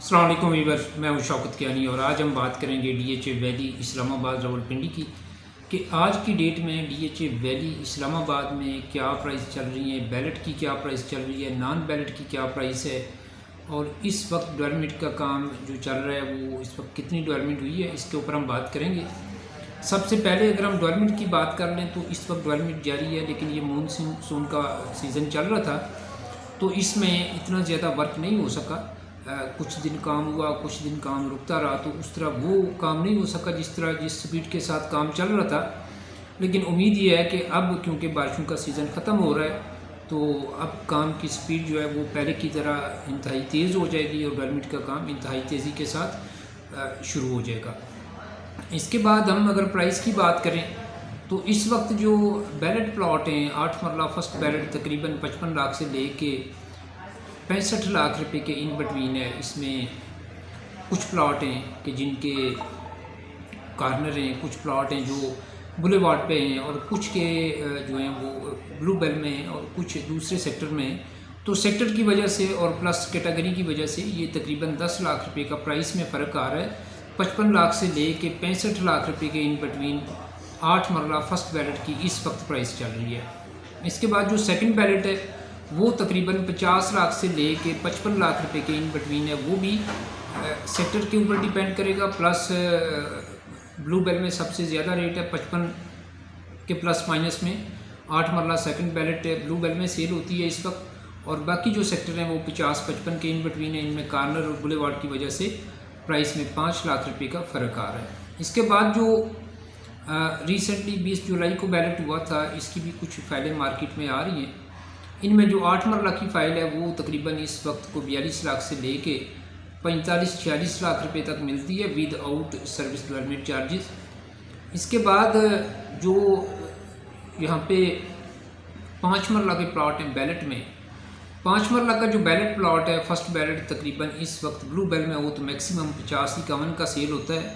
अस्सलाम वालेकुम वीवर, मैं हूं शौकत कियानी और आज हम बात करेंगे डीएचए वैली इस्लामाबाद रावलपिंडी की कि आज की डेट में डीएचए वैली इस्लामाबाद में क्या प्राइस चल रही है, बैलेट की क्या प्राइस चल रही है, नॉन बैलेट की क्या प्राइस है और इस वक्त डेवलपमेंट का काम जो चल रहा है वो इस वक्त कितनी डेवलपमेंट हुई है, इसके ऊपर हम बात करेंगे। सबसे पहले अगर हम डेवलपमेंट की बात कर लें तो इस वक्त डेवलपमेंट जारी है, लेकिन ये मानसून का सीज़न चल रहा था तो इसमें इतना ज़्यादा वर्क नहीं हो सका। कुछ दिन काम हुआ, कुछ दिन काम रुकता रहा, तो उस तरह वो काम नहीं हो सका जिस स्पीड के साथ काम चल रहा था। लेकिन उम्मीद ये है कि अब क्योंकि बारिशों का सीज़न ख़त्म हो रहा है तो अब काम की स्पीड जो है वो पहले की तरह इंतहाई तेज़ हो जाएगी और डेवलपमेंट का काम इंतहाई तेज़ी के साथ शुरू हो जाएगा। इसके बाद हम अगर प्राइस की बात करें तो इस वक्त जो बैलेट प्लॉट हैं 8 मरला फर्स्ट बैलेट तकरीबन 55 लाख से ले के 65 लाख रुपए के इन बिटवीन है। इसमें कुछ प्लॉट हैं कि जिनके कॉर्नर हैं, कुछ प्लॉट हैं जो बुलेवार्ड पे हैं और कुछ के जो हैं वो ब्लू बेल में हैं और कुछ दूसरे सेक्टर में हैं। तो सेक्टर की वजह से और प्लस कैटेगरी की वजह से ये तकरीबन 10 लाख रुपए का प्राइस में फ़र्क आ रहा है। 55 लाख से ले के 65 लाख रुपए के इन बिटवीन 8 मरला फर्स्ट बैलेट की इस वक्त प्राइस चल रही है। इसके बाद जो सेकंड बैलेट है वो तकरीबन 50 लाख से ले के 55 लाख रुपए के इन बिटवीन है। वो भी सेक्टर के ऊपर डिपेंड करेगा, प्लस ब्लू बेल में सबसे ज़्यादा रेट है 55 के प्लस माइनस में। 8 मरला सेकंड बैलेट ब्लू बेल में सेल होती है इस वक्त और बाकी जो सेक्टर हैं वो 50-55 के इन बिटवीन है। इनमें कॉर्नर और बुलेवार्ड की वजह से प्राइस में 5 लाख रुपये का फ़र्क आ रहा है। इसके बाद जो रिसेंटली 20 जुलाई को बैलेट हुआ था, इसकी भी कुछ फाइलें मार्केट में आ रही हैं। इनमें जो 8 मरला की फ़ाइल है वो तकरीबन इस वक्त को 42 लाख से ले के 45-46 लाख रुपए तक मिलती है with out service development charges. इसके बाद जो यहाँ पे 5 मरला के प्लॉट हैं बैलेट में, 5 मरला का जो बैलेट प्लॉट है फर्स्ट बैलेट तकरीबन इस वक्त ब्लू बेल में हो तो मैक्सिमम 50-51 का सेल होता है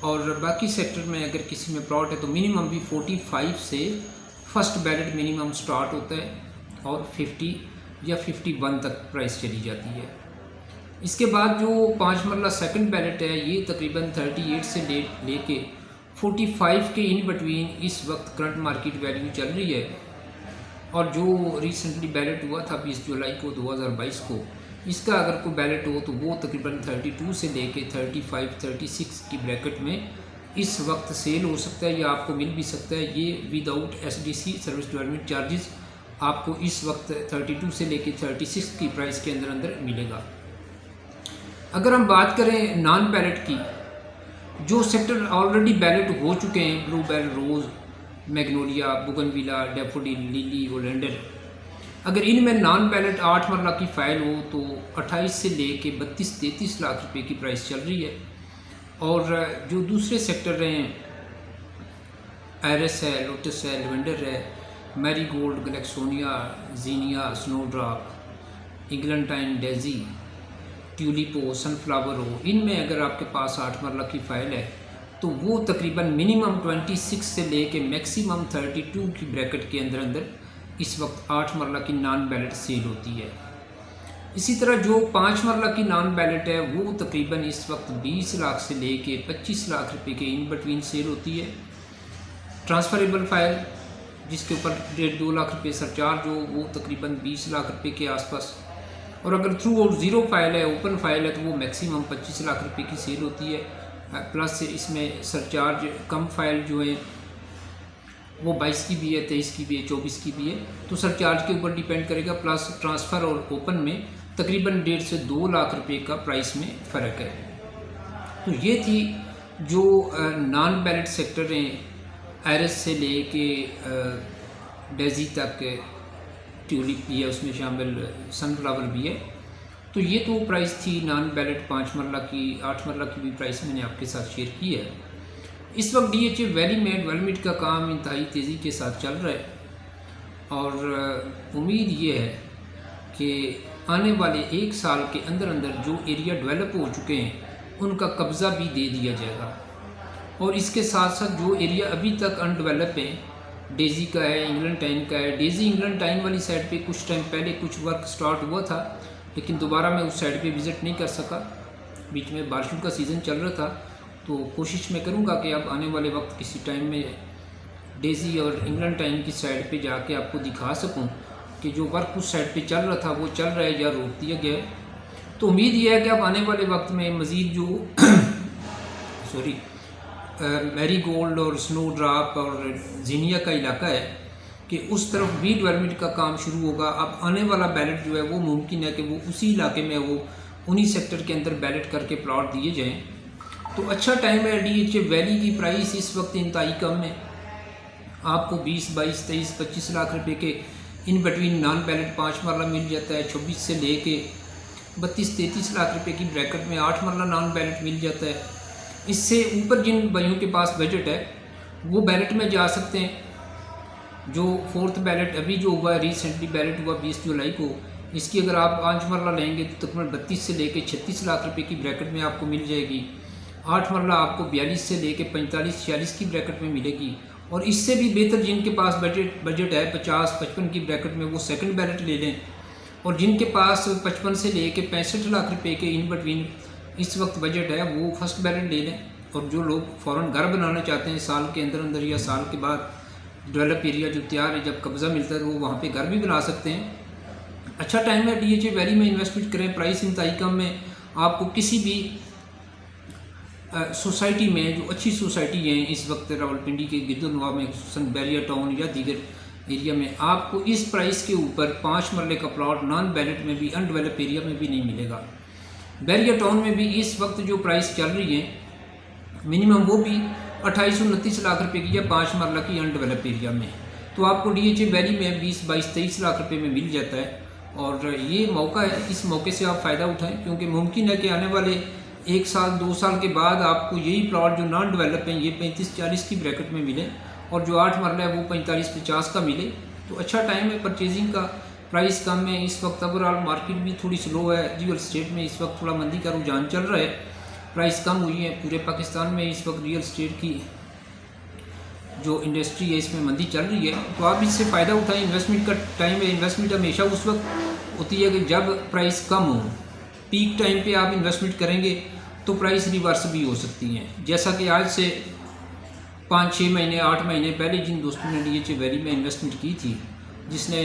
और बाकी सेक्टर में अगर किसी में प्लॉट है तो मिनिमम भी 45 से फर्स्ट बैलेट मिनिमम स्टार्ट होता है और 50 या 51 तक प्राइस चली जाती है। इसके बाद जो 5 मरला सेकंड बैलेट है ये तकरीबन 38 से ले के 45 के इन बिटवीन इस वक्त करंट मार्केट वैल्यू चल रही है। और जो रिसेंटली बैलेट हुआ था 20 जुलाई को 2022 को, इसका अगर कोई बैलेट हो तो वो तकरीबन 32 से ले के 35-36 की ब्रैकेट में इस वक्त सेल हो सकता है या आपको मिल भी सकता है। ये without SDC service development charges आपको इस वक्त 32 से लेके 36 की प्राइस के अंदर मिलेगा। अगर हम बात करें नॉन बैलेट की, जो सेक्टर ऑलरेडी बैलेट हो चुके हैं ब्लू बेल, रोज़, मैग्नोलिया, बुगनविला, डैफोडिल, लिली, ओलेंडर, अगर इनमें नॉन बैलेट 8 मरला की फ़ाइल हो तो 28 से ले के 32-33 लाख रुपए की प्राइस चल रही है। और जो दूसरे सेक्टर हैं आयरस है, लोटस है, लेवेंडर है, मैरीगोल्ड, गलेक्सोनिया, जीनिया, स्नोड्रॉप, इग्लेंटाइन, डेजी, ट्यूलिप हो, सनफ्लावर हो, इनमें अगर आपके पास 8 मरला की फ़ाइल है तो वो तकरीबन मिनिमम 26 से ले के मैक्सिमम 32 की ब्रैकेट के अंदर इस वक्त 8 मरला की नॉन बैलेट सेल होती है। इसी तरह जो 5 मरला की नॉन बैलेट है वो तकरीबन इस वक्त 20 लाख से ले के 25 लाख रुपए के इन बिटवीन सेल होती है। ट्रांसफरेबल फ़ाइल जिसके ऊपर 1.5-2 लाख रुपये सरचार्ज हो वो तकरीबन 20 लाख रुपए के आसपास, और अगर थ्रू आउट ज़ीरो फाइल है, ओपन फाइल है, तो वो मैक्सिमम 25 लाख रुपए की सेल होती है। प्लस इसमें सरचार्ज कम फाइल जो है वो 22 की भी है, 23 की भी है, 24 की भी है, तो सरचार्ज के ऊपर डिपेंड करेगा। प्लस ट्रांसफ़र और ओपन में तकरीबन 1.5 से 2 लाख रुपए का प्राइस में फ़र्क है। तो ये थी जो नॉन बैलेट सेक्टर हैं, आयरस से ले के डेजी तक, ट्यूलिप भी है उसमें शामिल, सनफ्लावर भी है। तो ये तो प्राइस थी नॉन बैलेट 5 मरला की। 8 मरला की भी प्राइस मैंने आपके साथ शेयर की है। इस वक्त डीएचए वैली में डेवलपमेंट का काम इंतहाई तेज़ी के साथ चल रहा है और उम्मीद ये है कि आने वाले 1 साल के अंदर जो एरिया डेवलप हो चुके हैं उनका कब्ज़ा भी दे दिया जाएगा। और इसके साथ साथ जो एरिया अभी तक अनडेवलप है, डेजी का है, इंग्लैंड का है। डेजी इंग्लैंड वाली साइड पे कुछ टाइम पहले कुछ वर्क स्टार्ट हुआ था, लेकिन दोबारा मैं उस साइड पे विज़िट नहीं कर सका। बीच में बारिशों का सीज़न चल रहा था, तो कोशिश मैं करूँगा कि अब आने वाले वक्त किसी टाइम में डेज़ी और इंग्लैंड टाइम की साइड पे जाके आपको दिखा सकूं कि जो वर्क उस साइड पे चल रहा था वो चल रहा है या रोक दिया गया है। तो उम्मीद यह है कि अब आने वाले वक्त में मज़ीद जो मैरी गोल्ड और स्नो ड्राप और जीनिया का इलाका है कि उस तरफ भी डेवलपमेंट का काम शुरू होगा। अब आने वाला बैलेट जो है वो मुमकिन है कि वो उसी इलाके में वो उन्हीं सेक्टर के अंदर बैलेट करके प्लॉट दिए जाएँ। तो अच्छा टाइम है। DHA वैली की प्राइस इस वक्त इंतहाई कम है, आपको 20, 22, 23, 25 लाख रुपए के इन बिटवीन नॉन बैलेट 5 मरला मिल जाता है। 26 से लेके 32, 33 लाख रुपए की ब्रैकेट में 8 मरला नॉन बैलेट मिल जाता है। इससे ऊपर जिन भाइयों के पास बजट है वो बैलेट में जा सकते हैं। जो 4th बैलेट अभी जो हुआ है, रिसेंटली बैलेट हुआ 20 जुलाई को, इसकी अगर आप 5 मरला लेंगे तो तकरीबन 32 से लेके 36 लाख रुपए की ब्रैकेट में आपको मिल जाएगी। 8 मरला आपको 42 से लेके 45, 46 की ब्रैकेट में मिलेगी। और इससे भी बेहतर जिनके पास बजट है 50, 55 की ब्रैकेट में, वो सेकंड बैलेट ले लें। और जिनके पास 55 से लेके 65 लाख रुपए के इन बिटवीन इस वक्त बजट है वो फर्स्ट बैलेट ले लें। और जो लोग फ़ौरन घर बनाना चाहते हैं साल के अंदर अंदर या साल के बाद, डेवलप एरिया जो तैयार है, जब कब्ज़ा मिलता है तो वो वहाँ पे घर भी बना सकते हैं। अच्छा टाइम है DHA वैली में इन्वेस्टमेंट करें। प्राइस इंतहाई कम में आपको किसी भी सोसाइटी में, जो अच्छी सोसाइटी हैं इस वक्त रावलपिंडी के गिरदोनवा में, बैरिया टाउन या दीगर एरिया में, आपको इस प्राइस के ऊपर 5 मरले का प्लॉट नॉन बैलेट में भी, अनडेवलप एरिया में भी नहीं मिलेगा। बैरिया टाउन में भी इस वक्त जो प्राइस चल रही है मिनिमम वो भी 28-29 लाख रुपए की या 5 मरला की अनडेवलप एरिया में। तो आपको DHA वैली में 20, 22, 23 लाख रुपए में मिल जाता है। और ये मौका है, इस मौके से आप फ़ायदा उठाएं, क्योंकि मुमकिन है कि आने वाले 1 साल 2 साल के बाद आपको यही प्लॉट जो नॉन डेवलप हैं ये 35-40 की ब्रैकेट में मिले और जो 8 मरला है वो 45-50 का मिले। तो अच्छा टाइम है परचेजिंग का। प्राइस कम है इस वक्त। ओवरऑल मार्केट भी थोड़ी स्लो है। रियल स्टेट में इस वक्त थोड़ा मंदी का रुझान चल रहा है, प्राइस कम हुई है। पूरे पाकिस्तान में इस वक्त रियल स्टेट की जो इंडस्ट्री है इसमें मंदी चल रही है। तो आप इससे फ़ायदा उठाएं। इन्वेस्टमेंट का टाइम है। इन्वेस्टमेंट हमेशा उस वक्त होती है कि जब प्राइस कम हो। पीक टाइम पे आप इन्वेस्टमेंट करेंगे तो प्राइस रिवर्स भी हो सकती हैं। जैसा कि आज से 5-6 महीने 8 महीने पहले जिन दोस्तों ने DHA वैली में इन्वेस्टमेंट की थी, जिसने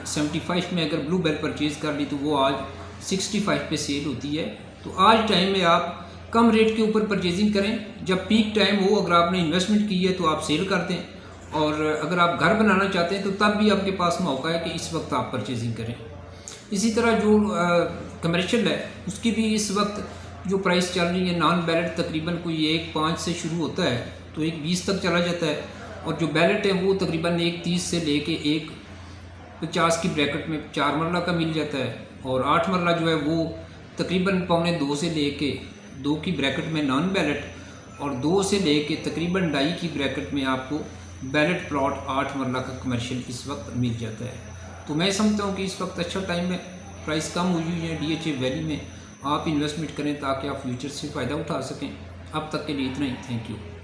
75 में अगर ब्लू बेल परचेज़ कर ली तो वो आज 65 पे सेल होती है। तो आज टाइम में आप कम रेट के ऊपर परचेजिंग करें। जब पीक टाइम हो, अगर आपने इन्वेस्टमेंट की है तो आप सेल कर दें। और अगर आप घर बनाना चाहते हैं तो तब भी आपके पास मौका है कि इस वक्त आप परचेजिंग करें। इसी तरह जो कमर्शियल है उसकी भी इस वक्त जो प्राइस चल रही है, नॉन बैलेट तकरीबन कोई 1.5 से शुरू होता है तो 1.20 तक चला जाता है। और जो बैलेट है वो तकरीबन 1.30 से लेके 1.50 की ब्रैकेट में 4 मरला का मिल जाता है। और 8 मरला जो है वो तकरीबन 1.25 से लेके 2 की ब्रैकेट में नॉन बैलेट, और 2 से लेके तकरीबन 2.5 की ब्रैकेट में आपको बैलेट प्लॉट 8 मरला का कमर्शियल इस वक्त मिल जाता है। तो मैं समझता हूँ कि इस वक्त अच्छा टाइम है। प्राइस कम हुई है DHA वैली में, आप इन्वेस्टमेंट करें ताकि आप फ्यूचर से फ़ायदा उठा सकें। अब तक के लिए इतना ही। Thank you.